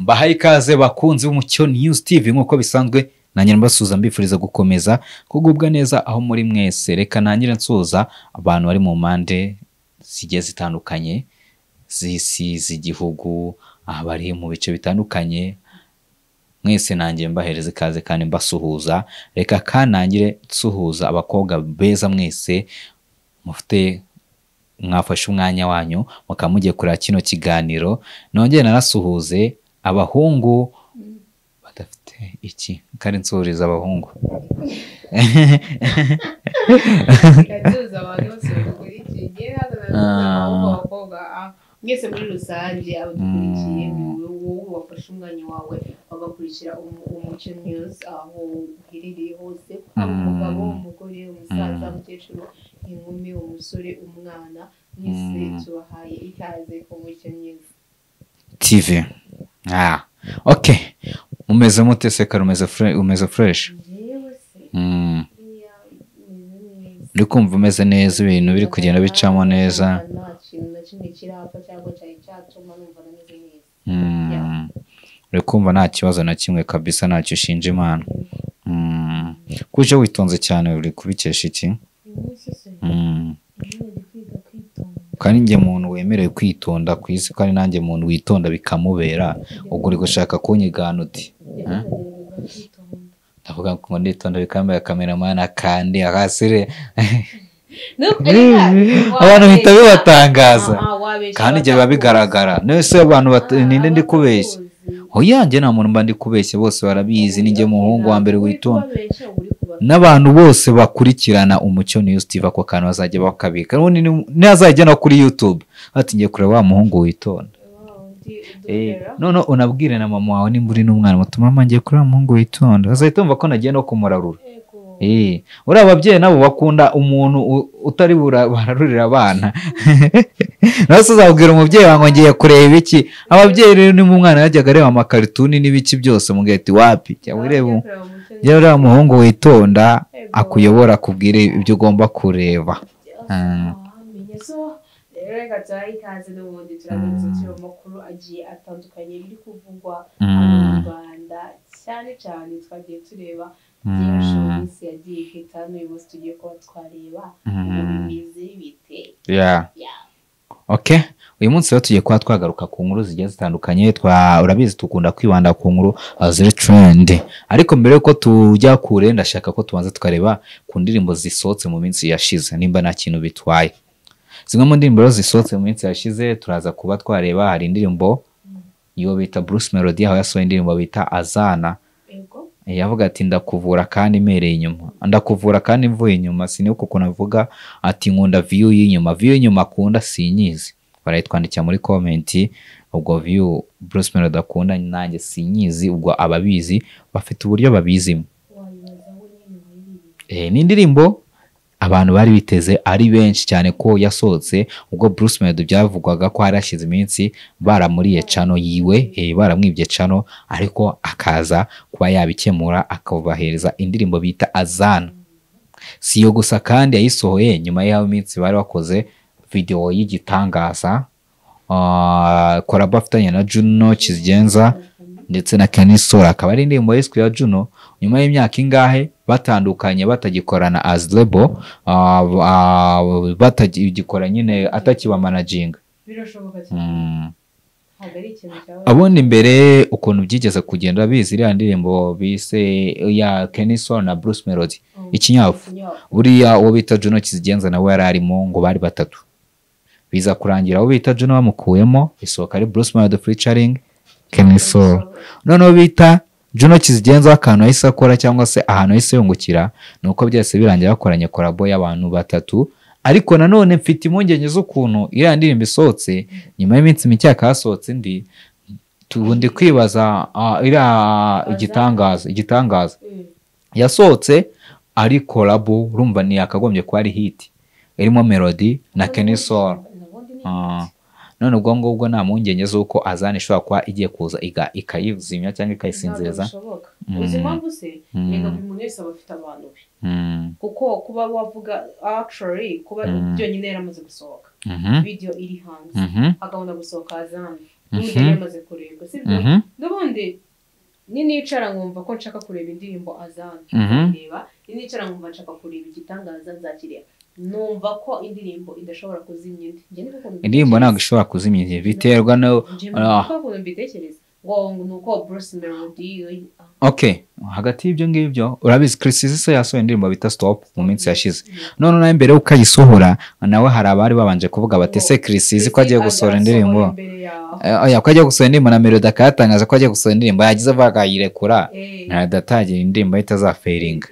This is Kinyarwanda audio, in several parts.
bahaye ikaze bakunzi b'Umucyo News TV nkuko bisanzwe nanjye mbasuza mbifuriza gukomeza kugubwa neza aho muri mwese. Reka nangire nsuza abantu bari mu mande zigiye zitandukanye z'isi z'igihugu, abari mu bice bitandukanye, mwese nanjye mbahereza ikaze kandi mbasuhuza. Reka kanangire nsuhuza abakobwa beza mwese mufite mwafashe umwanya wanyu mukamugiye kureba kino kiganiro. Nongeye narasuhuze abahungu badafite iki kari nsuriza abahungu Katuza abantu bose bakurikiye abakobwa mwese muri rusange abadukurikiye wowe wafashe umwanya wawe bagakurikira Umucyo News aho uherereye hose, umugabo, umugore, umusaza, umukecuru, inkumi, umusore, umwana, mwese tubahaye ikaze ku Umucyo News TV. Okay. Umeze mute se umeze fresh? Ndi kumva umeze neza, ibintu biri kugenda bicamo neza. Uri kumva nta kibazo na kimwe kabisa, ntacyo ushinja Imana. Kuje witonze cyane uri kubikesha iki? Kandi njye muntu wemerewe kwitonda ku isi, kandi nanjye muntu witonda bikamubera, ubwo uri gushaka kunyigana uti ndavuga ngo nditonda bikamera cameraman kandi akasire abantu bita bibatangaza kandi njye babigaragara. Nese abantu ninde ndi kubeshya? Oyanjye nta muntu mba ndi kubeshya, bose barabizi ninjye muhungu wa mbere witonda. N'abantu bose bakurikirana Umucyo News TV ako kantu bazajya bakabika. Ntazajya no kuri YouTube ati ngiye kureba wa muhungu witonda. None unabwire na mama wawe nimba uri n'umwana muto, mama ngiye kureba muhungu witonda, azahita umva ko nagiye no kumurarura. Uri ababyeyi nabo bakunda umuntu utari bararurira abana. Nase uzabwira umubyeyi wangu ngiye kureba iki? Ababyeyi rero ni mu mwana yajyaga areba amakarituni n'ibiki byose mugahita wapi cyangwa ureba uriya muhungu witonda akuyobora kubwire ibyo ugomba kureba. Reka tubahe ikaze n'ubundi turagarutse turi mu makuru agiye atandukanye biri kuvugwa mu Rwanda, cyane cyane twagiye tureba byinshi mu minsi yagiye ihita, n'uyu munsi tugiye kuba twareba bimeze bite. Okay, uyu munsi rero tugiye kuba twagaruka ku nkuru zigiye zitandukanye. Urabizi tukunda kwibanda ku nkuru ziri trend, ariko mbere yuko tujya kure ndashaka ko tubanza tukareba ku ndirimbo zisohotse mu minsi yashize nimba nta kintu bitwaye. Zimwe mu ndirimbo zisohotse mu minsi yashize turaza kuba twareba. Hari indirimbo yo bita Bruce Melody aho yasohoye indirimbo bita Azana. Yavuga ati ndakuvura kandi mereye inyuma, ndakuvura kandi mvuye inyuma. Sinibuka uko navuga ati nkunda view y'inyuma, view y'inyuma akunda sinyizi. Barayitwandikira muri comment ubwo view Bruce Melody akunda nanjye sinyizi, ubwo ababizi bafite uburyo babizimo. Ni indirimbo abantu bari biteze ari benshi cyane ko yasohotse ubwo Bruce Melody byavugwaga ko harashize iminsi baramuriye channel yiwe, baramwibye channel, ariko akaza kuba yabikemura akabahereza indirimbo bita Azana. Siyo gusa kandi yayisohoye nyuma y'aho iminsi bari bakoze video y'igitangaza collab afitanye na Juno Kizigenza ndetse na Kenny Sora. Akaba ari indirimbo yiswe ya Juno nyuma y'imyaka ingahe batandukanye batagikorana as label, batagikora nyine atakiba managing. Birashoboka cyane. Hagari ikintu cyawe abundi mbere ukuntu byigeze kugenda bizi iriya ndirimbo bise ya Kenny Sora na Bruce Melody ikinyafu. Buriya uwo bita Juno Kizigenza nawe yari arimo, ngo bari batatu. Biza kurangira uwo bita Juno bamukuyemo, isohoka ari Bruce Melody featuring Kenny Sora. Noneho bita Juno Kizigenza akantu ahise akora cyangwa se ahantu ahise yungukira nuko byose birangira bakoranye collabo y'abantu batatu. Ariko nanone mfite impungenge z'ukuntu iriya ndirimbo isohotse nyuma y'iminsi mike akasohotse indi, tubundi kwibaza iriya igitangaza yasohotse ari collabo, urumva ni akagombye ko ari hit irimo Melody na Kenny Sora. None ubwo ngubwo nta mpungenge z'uko Azana ishobora kuba igiye kuza ikayizimya cyangwa ikayisinziriza. Uzi impamvu se? Reka buri muntu wese aba afite abantu be, kuko kuba wavuga actually kuba byonyine yaramaze gusohoka video iri hanze akabona gusohoka Azana n'undi yamaze kurebwa sibyo n'ubundi nicara nkumva ko nshaka kureba indirimbo Azana ndeba nicara nkumva nshaka kureba igitangaza nzakireba numva ko indirimbo idashobora kuzimya indirimbo ntabwo ishobora kuzimya biterwa no ukuntu mbitekereza ngo nuko Bruce Melody okay hagati y'ibyo ngibyo urabizi Chris Easy yasohoye indirimbo bita Stop mu minsi yashize none nawe mbere ukayisohora nawe hari abari babanje kuvuga batese Chris Easy ko agiye gusohora indirimbo ko agiye gusohora indirimbo na Melody akayatangaza ko agiye gusohora indirimbo yagize bagayirekura ntadatangira indirimbo itazaferinga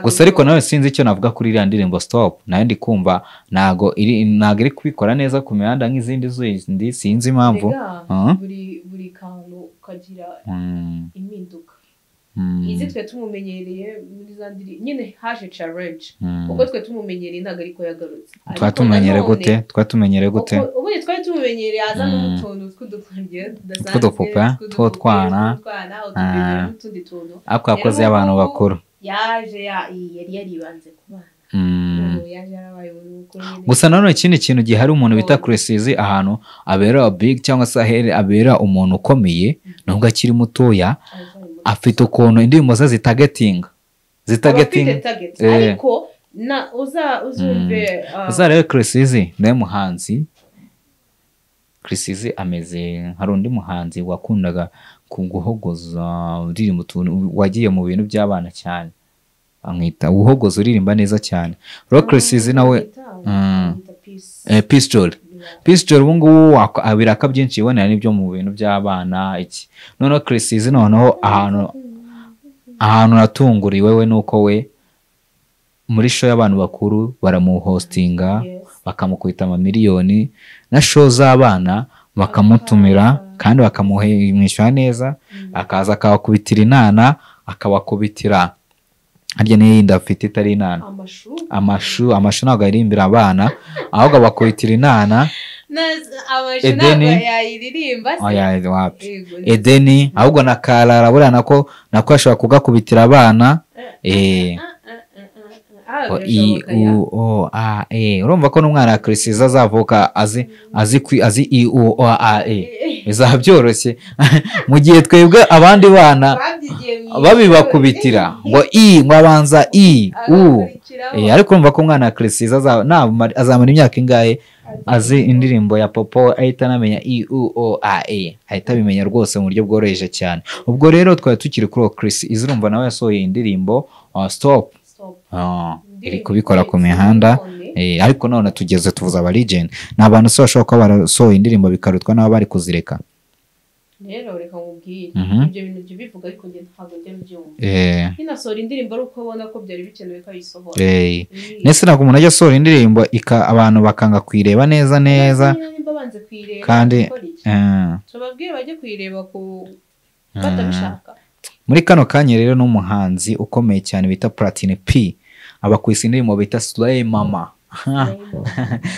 gusa ariko nawe sinzi icyo navuga kuri iriya ndirimbo Stop nayo ndi kumva ntago iri kubikora neza ku mihanda nk'izindi zindi sinzi impamvu buri kantu kagira impinduka izi twe tumumenyereye muri za ndiri nyine haje challenge uko twe tumumenyereye ntago ariko yagarutse twatumenyereye gute ubu twari tumumenyereye aza n'utuntu tw'udupupa tw'utwana n'utundi tuntu ako yakoze y'abantu bakuru yaje yari yaribanze ku bana yaje yarabaye umukuru gusa nanone ikindi kintu gihari umuntu bita Chris Easy ahantu abera big cyangwa se abera umuntu ukomeye nubwo akiri mutoya afite ukuntu indirimbo ze zitagetinga ariko uzumve rero Chris Easy nawe muhanzi Chris Easy ameze hari undi muhanzi wakundaga guhogoza uririmba utuntu wagiye mu bintu by'abana cyane amwita uhogoza uririmba neza cyane rero Chris Easy nawe Peace Joy ubu ngubu abiraka byinshi yibonera n'ibyo mu bintu by'abana iki noneho Chris Easy noneho ahantu natunguriwe we nuko we muri show y'abantu bakuru baramuhostinga bakamukubita amamiliyoni na show z'abana bakamutumira kandi bakamuhemwisha neza akaza akabakubitira inana akabakubitira harya n'iyindi afite itari inana amashu ntabwo yaririmbira abana ahubwo abakubitira inana Edeni ahubwo na Karara buriya nako ashobora kugakubitira abana urumva ko n'umwana wa Chris Easy azavuka azi bizaba byoroshye mu gihe twebwe abandi bana babibakubitira ngo ngo abanza ariko urumva ko umwana wa Chris Easy azamara imyaka ingahe azi indirimbo ya Popo ahita anamenya ahita abimenya rwose mu buryo bworoheje cyane ubwo rero twari tukiri kuri Chris Easy urumva nawe yasohoye indirimbo Stop iri kubikora ku mihanda ariko none tugeze tuvuza aba legend ni abantu se bashobora kuba barasohoye indirimbo bikarutwa n'abo bari kuzireka rero reka nkubwire ibyo bintu byo bivuga ariko njye ntabwo njya mbyumva inasohora indirimbo ari uko ubona ko byari bikenewe ko ayisohora nese ntabwo umuntu ajya asohora indirimbo abantu bakanga kuyireba neza kandi tubabwire bajye kuyireba ku batabishaka muri kano kanya rero n'umuhanzi ukomeye cyane bita Platini P abakwisa indirimbo bita Slay Mama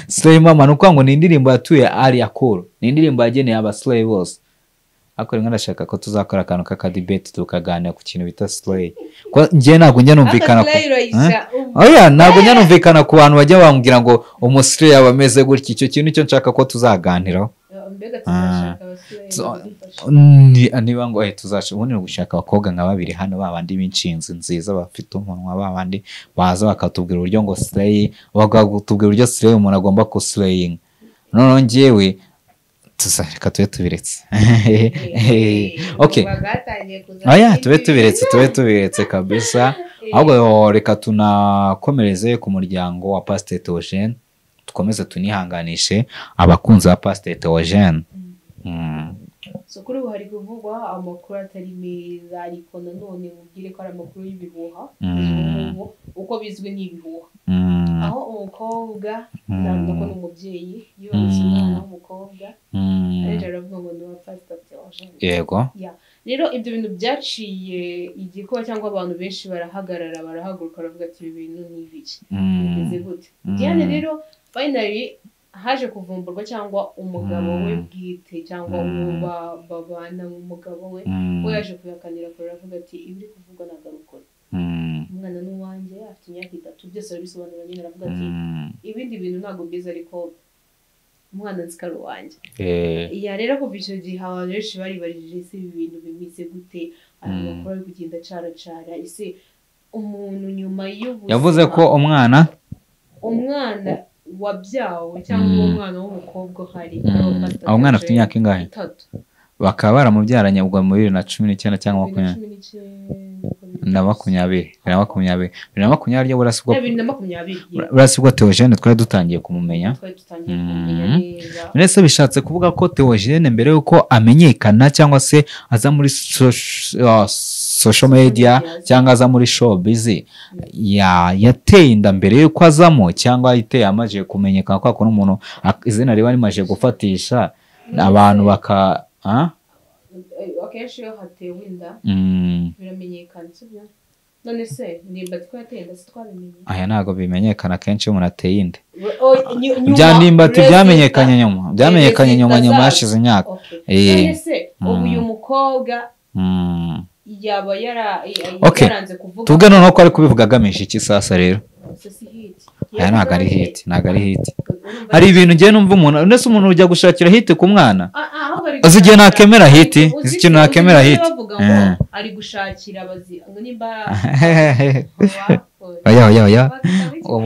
Slay Mama nuko ngo ni indirimbo yatuye Aria Cool ni indirimbo yageneye aba Slay bose ako rimwe ndashaka ko tuzakora akantu ka debate tukaganira ku kintu bita Slay ko ngiye ntabwo njya numvikana ntabwo njya numvikana ku bantu bajya bambwira ngo umusire yaba ameze gutya icyo kintu cyo nshaka ko tuzaganiraho niba ngo tuzashobora gushaka abakobwa nka babiri hano babandi b'inshinzi nziza bafite umunwa babandi baza bakatubwira uburyo ngo Slay bakatubwira uburyo Slay umuntu agomba ku slaying noneho njyewe tuzareka tube tubiretse tube tubiretse kabisa ahubwo reka tunakomereze ku muryango wa Pastor Theogene dukomeze tunihanganishe abakunzi ba Pastor Theogene so kuri ubu hari kuvugwa amakuru atari meza ariko nanone mubwire ko ari amakuru y'ibihuha uko bizwi n'ibihuha aho umukobwa ntabwo ko n'umubyeyi yose umwana w'umukobwa ariko aravuga ngo ni wa Pastor Theogene yego rero ibyo bintu byaciye igikuba cyangwa abantu benshi barahagarara barahaguruka baravuga ati ibi bintu ni ibiki bimeze gute Diane rero finally haje kuvumburwa cyangwa umugabo we bwite cyangwa uwo babana umugabo we yaje kuyakanira ko aravuga ati ibiri kuvugwa nagarukora mu umwana n'uwanjye afite imyaka 3 byose arabisobanura nyine aravuga ati ibindi bintu ntabwo mbizi ariko umwana nzi ko ari uwanjye iya rero kuva icyo gihe abantu benshi baribarije ese ibi bintu bimeze gute amakuru ari kugenda caracara ese umuntu nyuma y'ubuzima yavuze ko umwana wabyawe cyangwa umwana w'umukobwa hari aho umwana afite imyaka ingahe bakaba baramubyaranye ubwo mu 2019 cyangwa 2020 ryo burasibwo Theogene twari dutangiye kumumenya nese bishatse kuvuga ko Theogene mbere yuko amenyekana cyangwa se aza muri social media cyangwa aza muri showbiz yateye inda mbere yuko azamo cyangwa yiteye amaje kumenyekana kwa ko n'umuntu izina riba rimaje gufatisha abantu baka akenshi iyo hatewe inda biramenyekana sibyo none se nimba twateye inda twabimenye aya ntago bimenyekana kenshi umuntu ateye inda byandimbati byamenyekanye nyuma yashize imyaka none se uyu mukobwa yaba yaranze kuvuga tuvuge noneho ko ari kubivuga agamije iki sasa rero aya ntago ari hit hari ibintu ngiye numva umuntu nese umuntu ujya gushakira hit ku mwana uzi igihe nakemera hit uzi ikintu nakemera hit ari gushakira abazi ngo nimba oya uwo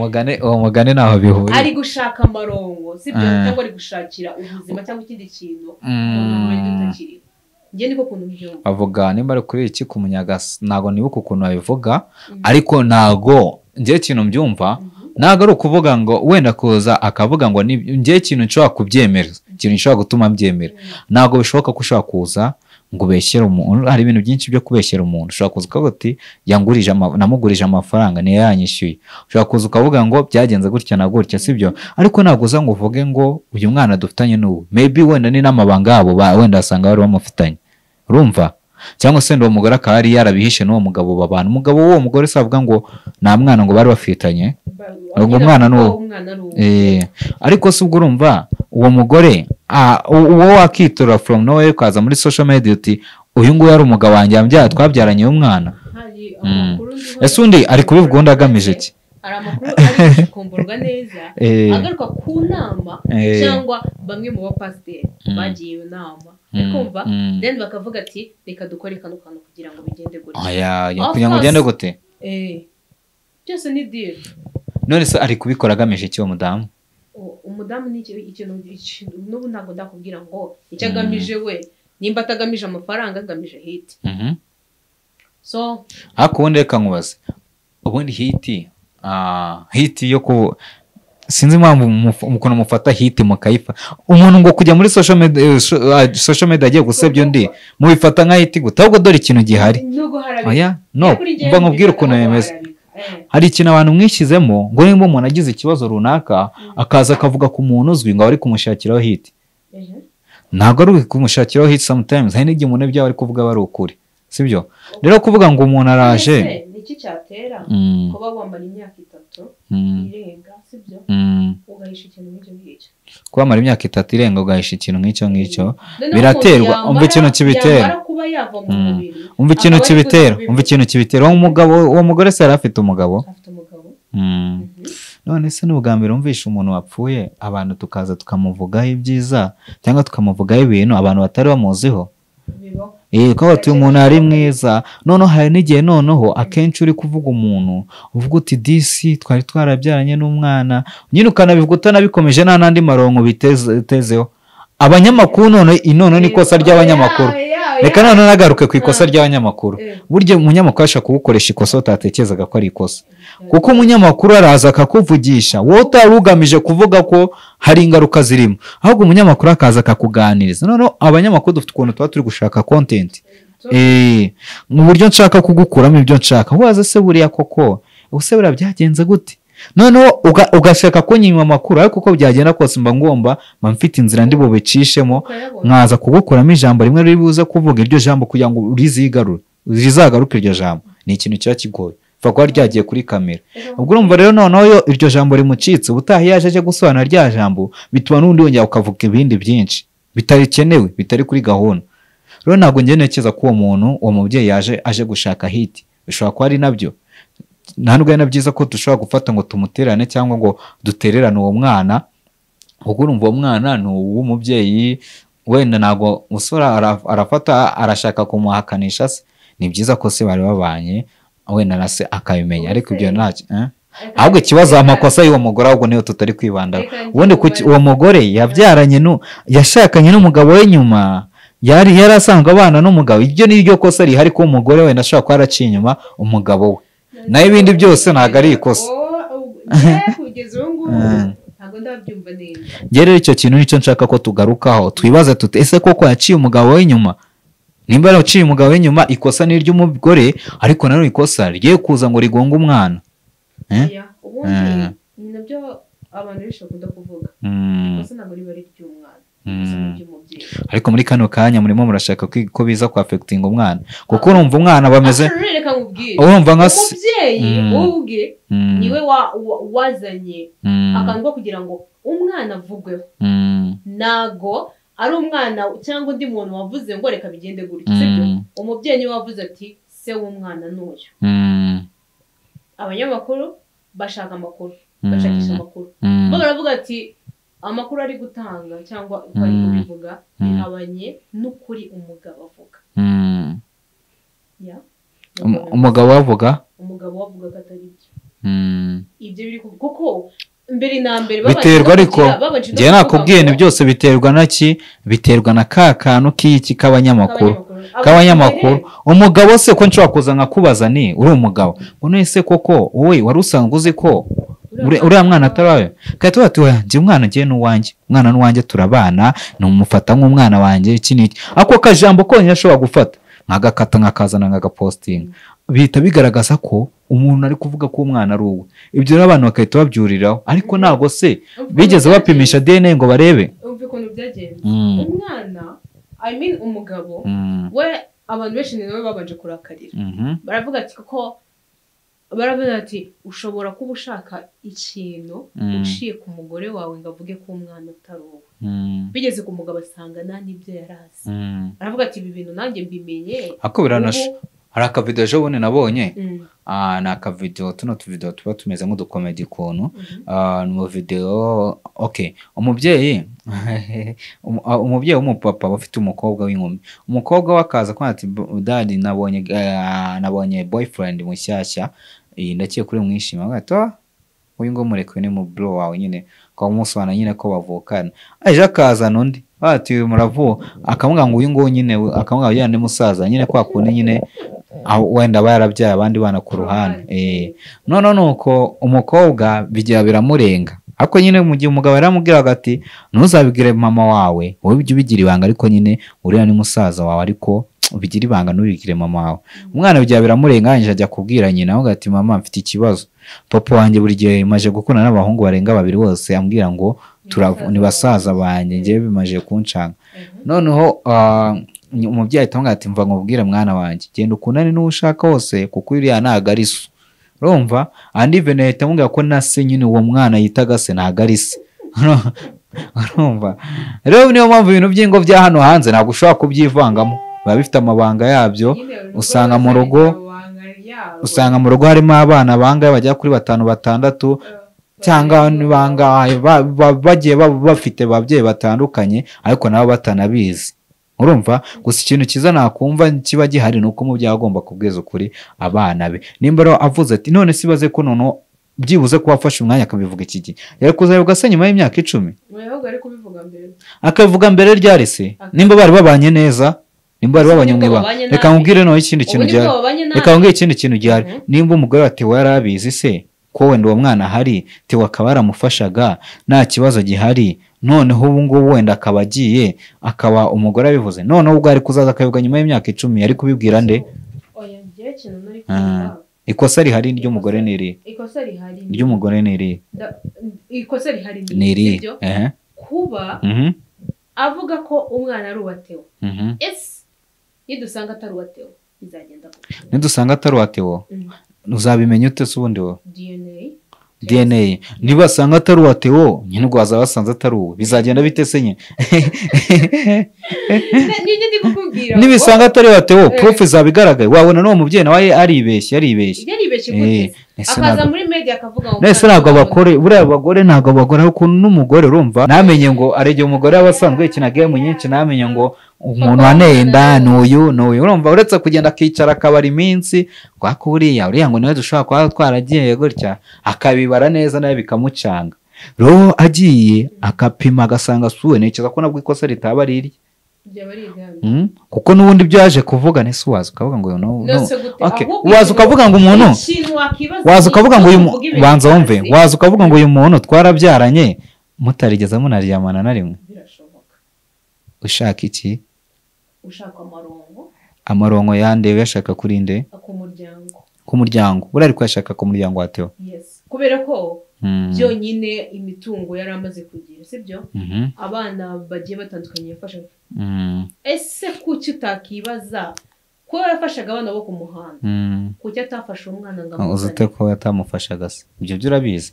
mugane naho bihuriye ari gushaka amarongo sibyo cyangwa ari gushakira ubuzima cyangwa ikindi kintu utakiri ngiye niko kuntu byumva avuga nimba ari kuri iki kumunyaga nago nibuka ukuntu abivuga ariko nago ngiye kintu mbyumva nago ari ukuvuga ngo wenda kuza akavuga ngo ngiye kintu nshobora kubyemera ikintu nshobora gutuma mbyemera nago bishoboka ko ushobora kuza ngo beshyere umuntu hari ibintu byinshi byo kubeshyera umuntu ushobora kuza ukavuga ati namugurije amafaranga niyo yanyishyuye ushobora kuza ukavuga ngo byagenze gutya na gutya sibyo ariko ntabwo uza ngo uvuge ngo uyu mwana dufitanye n'ubu maybe wenda ni n'amabanga yabo wenda asanga bari bamufitanye urumva cyangwa se ndo mugore akaba ari yarabihishe n'uwo mugabo babana umugabo w'uwo mugore se avuga ngo nta mwana ngo bari bafitanye ngo umwana n'uwo ariko se ubwo urumva uwo mugore uwo wakitura from nowhere ukaza muri social media uti uyu nguyu ari umugabo wanjye yambyaye twabyaranye umwana ese undi ari kubivuga undi agamije iki hari amakuru ari kumburwa neza agaruka ku nama cyangwa bamwe mu bapasiteri bagiye iyo nama kumva then bakavuga ati reka dukore kano kantu kugira ngo bigende gutya kugira ngo ugende gute byose ni deal none se ari kubikora agamije iki uwo mudamu umudamu ni ikintu n'ubu ntabwo ndakubwira ngo icyo agamije we nimba atagamije amafaranga agamije hit so ariko ubundi reka nkubaze ubundi hit yo ku sinzi impamvu ukuntu mufata hit mukayifa umuntu ngo kujya muri social media agiye gusebya undi mubifata nka hit gute ahubwo dore ikintu gihari no mba nkubwira ukuntu bimeze hari ikintu abantu mwishyizemo ngo nimba umuntu agize ikibazo runaka akaza akavuga ku muntu uzwi ngo ari kumushakiraho hit ntabwo ari kumushakiraho hit sometimes hari n'igihe umuntu ibyo ari kuvuga bari ukuri sibyo rero kuvuga ngo umuntu araje iki cyatera kuba wambara imyaka 3 irenga sibyo ugahisha ikintu nk'icyo ngicyo kuba mara imyaka 3 irenga ugahisha ikintu nk'icyo ngicyo biraterwa umva ikintu kibitera umva ikintu kibitera uwo mugore se afite umugabo none se n'ubwa mbere umvisha umuntu wapfuye abantu tukaza tukamuvugaho ibyiza cyangwa tukamuvugaho ibintu abantu batari bamuziho ko batuye umuntu ari mwiza noneho hari n'igihe noneho akenshi uri kuvuga umuntu uvuga uti disi twari twarabyaranye n'umwana nyine ukanabivuga utanabikomeje nta n'andi marongo bitezeho abanyamakuru none ni ikosa ry'abanyamakuru reka none nagaruke ku ikosa ry'abanyamakuru burya umunyamakuru ashaka kugukoresha ikosa utatekerezaga ko ari ikosa kuko umunyamakuru araza akakuvugisha wowe utari ugamije kuvuga ko hari ingaruka zirimo ahubwo umunyamakuru akaza akakuganiriza noneho abanyamakuru dufite ukuntu tuba turi gushaka content mu buryo nshaka kugukuramo ibyo nshaka waza se buriya koko ubuse buriya byagenze gute noneho ugashaka ko nyuma amakuru ariko uko byagenda kose mba ngomba mfite inzira ndi bubicishemo nkaza kugukuramo ijambo rimwe riri buze kuvuga iryo jambo kugira ngo rizagaruke iryo jambo ni ikintu kiba kigoye fa ko ryagiye kuri kamera ubwo urumva rero noneho iryo jambo rimucitse ubutaha yaje aje gusobanura rya jambo bituma n'undi yongera ukavuga ibindi byinshi bitarikenewe bitari kuri gahunda rero ntabwo njye ntekereza ko uwo mubyeyi yaje aje gushaka hit bishobora kuba ari nabyo nta nubwo ari na byiza ko dushobora gufata ngo tumuterane cyangwa ngo dutererane uwo mwana, kuko urumva uwo mwana ni uw'umubyeyi, wenda ntabwo umusore arafata arashaka kumuhakanisha se. Ni byiza ko se bari babanye wenda na se akabimenya, ariko ibyo ntacyo ahubwo ikibazo amakosa y'uwo mugore ahubwo niyo tutari kwibandaho. ubundi uwo mugore yabyaranye yashakanye n'umugabo we nyuma, yari asanzwe abana n'umugabo. Iryo ni ryo kosa rihari, ko umugore wenda ashobora kuba yaraciye inyuma umugabo we, naho ibindi byose ntabwo ari ikosa. kugeza ubu ngubu ntabwo ndabyumva neza. Njye rero icyo kintu nicyo nshaka ko tugarukaho, twibaza tuti ese koko yaciye umugabo we nyuma? Nimba yaraciye umugabo we nyuma, ikosa ni iry'umugore, ariko nanone ikosa rigiye kuza ngo rigonge umwana. ubundi ni nabyo abantu benshi bakunda kuvuga, ikosa ntabwo riba ari iry'umwana, ariko muri kano kanya murimo murashaka ko biza ku affecting umwana, kuko urumva umwana bameze, urumva nka umubyeyi ubwe niwe wazanye akantu ko kugira ngo umwana avugweho, nago ari umwana cyangwa undi muntu wavuze ngo reka bigende gutya, sibyo? Umubyeyi niwe wavuze ati se w'umwana n'uyu. Abanyamakuru bashaka amakuru, bashakisha amakuru, bo baravuga ati amakuru ari gutanga cyangwa uko ari kubivuga bihabanye n'ukuri umugabo avuga. umugabo wavuga ko atari byo. Ibyo biri kuko mbere na mbere biterwa, ariko njye nakubwiye ni byose biterwa naki, biterwa na ka kantu k'iki k'abanyamakuru. Umugabo se ko nshobora kuza nkakubaza ni uri umugabo, none se koko wowe wari usanzwe uzi ko uriya mwana atarawe? Kandi bati we njye umwana ngiye n'uwanjye, umwana n'uwanjye turabana, numufata nk'umwana wanjye iki n'iki. Ako kajambo konyine ashobora gufata nkagakata nkakazana nkagapostinga, bihita bigaragaza ko umuntu ari kuvuga ko umwana ari uwe. Ibyo rero abantu bakahita babyuriraho, ariko ntabwo se bigeze bapimisha DNA ngo barebe. Umva ukuntu byagenze. Umwana, umugabo we abantu benshi niwe babanje kurakarira. Baravuga ati kuko baravuga ati ushobora kuba ushaka ikintu uciye ku mugore wawe ngo avuge ko umwana atari uwe. Bigeze ku mugabo asanga nta n'ibyo yarazi. Aravuga ati ibi bintu nanjye mbimenye. Ako biranasha. Hari akavideo ejo bundi nabonye, ni akavideo, tuno tuvideo tuba tumeze nk'udukomedi kuntu, ni mu video, umubyeyi w'umupapa bafite umukobwa w'inkumi, umukobwa wakaza kwa ati dadi nabonye boyfriend mushyashya, ndakiye kuri mwishima, agato uyu ngo mureke ni mu bro wawe nyine kwa musoana nyine ko bavukana. Aje akazana undi ati muravu, akavuga ngo uyu ngo nyine akavuga yandi musaza nyine kwa kundi nyine wenda barabyaye abandi bana ku ruhande. None nuko umukobwa bijya biramurenga, ako nyine mu gihe umugabo yaramubwiraga ati ntuzabigire mama wawe, wowe bijye ubigira ibanga, ariko nyine uriya ni musaza wawe, ariko ubigira ibanga ntubigire mama wawe. Umwana bijya biramurenga, yanje ajya kubwira nyina aho ati mama mfite ikibazo, papa wanjye buri gihe imaje gukunda n'abahungu barenga babiri bose, ambwira ngo ni basaza banjye, ngiye bimaje kuncanga. Noneho umubyeyi ahita ati mva nkubwire mwana wanjye, genda ukundane n'uwo ushaka wose, kuko uriya ntago ari so. Urumva? Andi veneta amubwira ko na se nyine uwo mwana yitaga se ntago ari se. Urumva? Rero niyo mpamvu ibintu by'ingo bya hano hanze ntabwo ushobora kubyivangamo, biba bifite amabanga yabyo. Usanga mu rugo harimo abana bangahe bajya kuri 5-6, cyangwa bangahe bagiye bafite ababyeyi batandukanye, ariko nabo batanabizi. Urumva? Gusa ikintu kiza nakumva kiba gihari nuko umubyeyi agomba kubweza ukuri abana be. Nimba rero avuze ati none sibaze ko nono byibuze ko wafashe umwanya akabivuga iki gihe, yari kuzabivuga se nyuma y'imyaka 10? Akabivuga mbere ryari se? Nimba bari babanye neza, nimba bari babanye mwiba, reka nkubwire no ikindi kintu gihari, reka nkubwire ikindi kintu gihari. Nimba umugore ati warabizi se ko wenda uwo mwana hari, te wakaba yaramufashaga nta kibazo gihari, noneho ubu ngubu wenda akaba agiye akaba umugore abivuze, noneho ubwo ari kuzaza akabivuga nyuma y'imyaka 10, yari kubibwira nde? Ikosa rihari ry'umugore niri, ikosa rihari ry'umugore niri, ikosa rihari niri, kuba avuga ko umwana ari uwatewe. Ese nidusanga atari uwatewe bizagenda gute? Nidusanga atari uwatewe uzabimenya ute se ubundi wo? DNA. Niba sanga atari uwatewe nyine ubwo waza basanze atari uwe, bizagenda bite se nyine? Nibisanga atari uwatewe proof izabigaragaye, wabona no mubyeyi nawe aribeshye. akaza muri media akavuga ngo nese ntabwo abakore buriya abagore ntabwo abagore ariko n'umugore urumva namenye ngo arege umugore abasanzwe ikina game nyinshi namenye ngo umuntu waneye inda n'uyu urumva uretse kugenda akicara akabara iminsi kwako uriya ngo niwe dushobora kuba twaragiye gutya akabibara neza nawe bikamucanga rero agiye akapima agasanga suwe ntekereza ko nabwo ikosa ritaba riri kuko n'ubundi byo yaje kuvuga nese waza ukavuga ngo waza ukavuga ngo umuntu waza ukavuga ngo uyu banza wumve waza ukavuga ngo uyu muntu twarabyaranye mutarigeze munaryamana na rimwe ushaka iki ushaka amarongo yandewe yashaka kuri nde ku muryango buriya ariko yashaka ku muryango watewe kubera ko byonyine imitungo yari amaze kugira sibyo abana bagiye batandukanye yafashaga ese kuki utakibaza ko yafashaga abana bo ku muhanda kuki atafasha umwana ngo amuzane uzite ko yatamufashaga se ibyo byo urabizi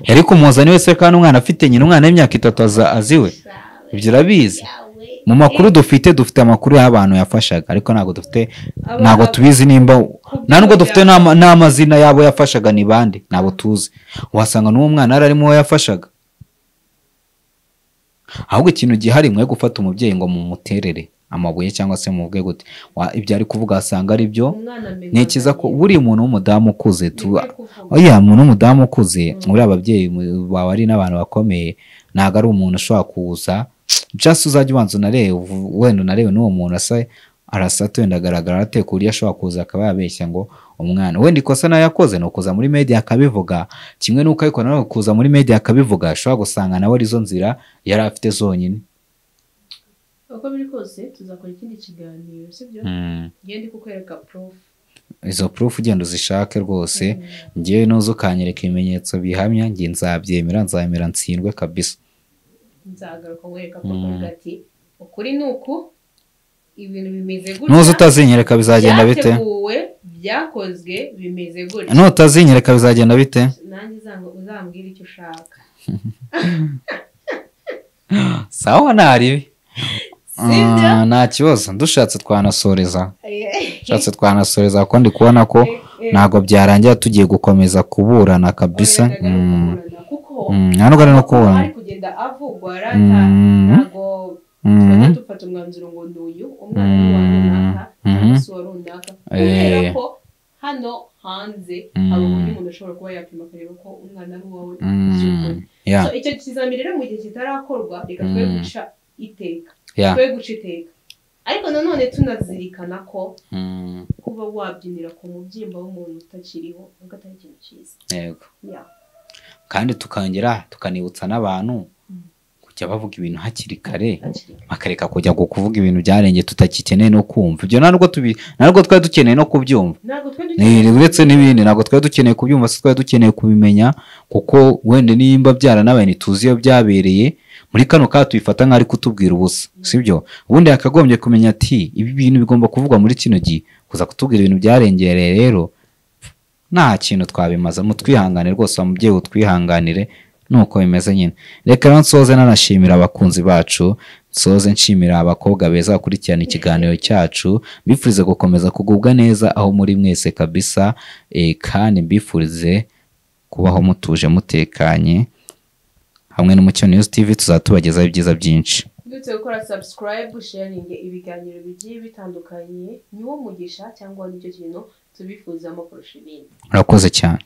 yari kumuzana wese kandi umwana afite nyina umwana w'imyaka 3 aziwe ibyo urabizi mu makuru dufite amakuru y'abantu yafashaga ariko ntago tubizi nimba nubwo dufite n'amazina yabo yafashaga ni bande nabo tuzi wasanga n'uwo mwana arimo yafashaga ahubwo ikintu gihari mwe gufata umubyeyi ngo mumuterere amabuye cyangwa se muvuge gute ibyo ari kuvuga asanga ari byo ntekereza ko buri muntu w'umudamu ukuze umuntu w'umudamu ukuze muri ababyeyi bawe ari n'abantu bakomeye ntago ari umuntu ushobora kuza just uzajya ubanza unarebe wenda unarebe n'uwo muntu arasa wenda agaragara ate ku buryo ashobora kuza akaba yabeshya ngo umwana wenda ikosa nayo yakoze no kuza muri media akabivuga kimwe n'uko ariko nawe kuza muri media akabivuga ashobora gusanga nawe arizo nzira yari afite zonyine uko biri kose tuzakora ikindi kiganiro sibyo ngende kukwereka proof izo proof ugenda uzishake rwose ngiye nuzo kanyereka ibimenyetso bihamya ngiye nzemera ntsindwe kabisa nzagaruka nkwereka ko ati ukuri nuko ibintu bimeze gutya nuzo utazinyereka bizagenda bite byakozwe bimeze gutya nutazinyereka bizagenda bite nanjye uzambwira icyo ushaka sawa nari nta kibazo dushatse twanasoreza ko ndi kubona ko ntago byarangira tugiye gukomeza kuburana kabisa ntabwo ari no kuburana ari kugenda avugwa ntago twajya dufata umwanzuro ngo n'uyu umwana wa runaka kubera ko hano hanze hari uburyo umuntu ashobora kuba yapima akareba ko umwana ari uwawe icyo kizamini rero mu gihe kitarakorwa reka twe guca iteka ariko nanone tunazirikana ko kuba wabyinira ku mubyimba w'umuntu utakiriho nubwo atari ikintu cyiza yego kandi tukanibutsa n'abantu kujya bavuga ibintu hakiri kare bakareka kujya kuvuga ibintu byarenge tutakikeneye no kumva ibyo ntabwo twari dukeneye no kubyumva uretse n'ibindi ntabwo twari dukeneye kubyumva se twari dukeneye kubimenya kuko wenda nimba byaranabaye ntituzi iyo byabereye muri kano ka tubifata nk'ari kutubwira ubusa sibyo ubundi yakagombye kumenya ati ibi bintu bigomba kuvugwa muri kino gihe kuza kutubwira ibintu byarengereye rero nta kintu twabimaza mutwihangane rwose umubyeyi utwihanganire nuko bimeze nyine reka rero nsoze nanashimira abakunzi bacu nsoze nshimira abakobwa beza bakurikirana ikiganiro cyacu bifurize gukomeza kugubwa neza aho muri mwese kabisa kandi mbifurize kubaho mutuje mutekanye hamwe n'Umucyo News TV tuzatubagezaho ibyiza byinshi ndetse gukora subscribe sharing ibiganiro bigiye bitandukanye niwo mugisha cyangwa nicyo kintu tubifuzamo kurusha ibindi urakoze cyane